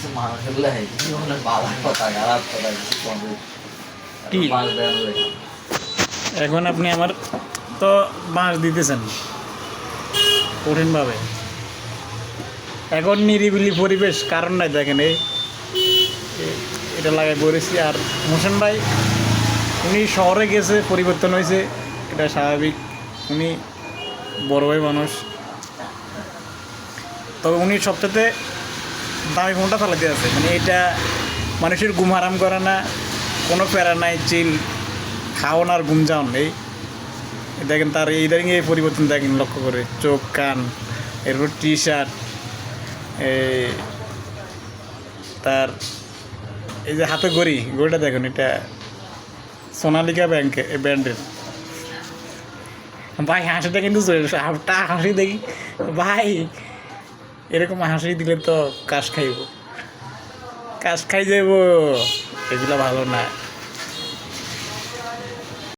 কিছু মানুষের লাই জীবনে বাবার কথা খারাপ কথা কিছু কমবে কি? বাস দেন রে এখন আপনি আমার তো বাঁশ দিতেছেন কঠিনভাবে। এখন নিরিবিলি পরিবেশ, কারণ নাই দেখেন এটা লাগাই পড়েছি। আর মোহসেন ভাই উনি শহরে গেছে, পরিবর্তন হয়েছে, এটা স্বাভাবিক। উনি বড় ভাই মানুষ, তবে উনি সবচেয়ে দামি ফোনটা চালাতে আছে। মানে এটা মানুষের ঘুম হারাম করে না, কোনো প্যারা নাই, চিল খাওয়ান আর ঘুম যাওয়ান। দেখেন তার ইদারিং এই পরিবর্তন দেখেন, লক্ষ্য করে চোখ কান, এরপর টি শার্ট, তার এই যে হাতে ঘড়িটা দেখুন, এটা সোনালিকা ব্র্যান্ডের। ভাই হাসিটা কিন্তু হাফটা হাসি দেখি ভাই, এরকম হাসি দিলে তো কাশ খাইব, কাশ খাই যাব, এগুলো ভালো না।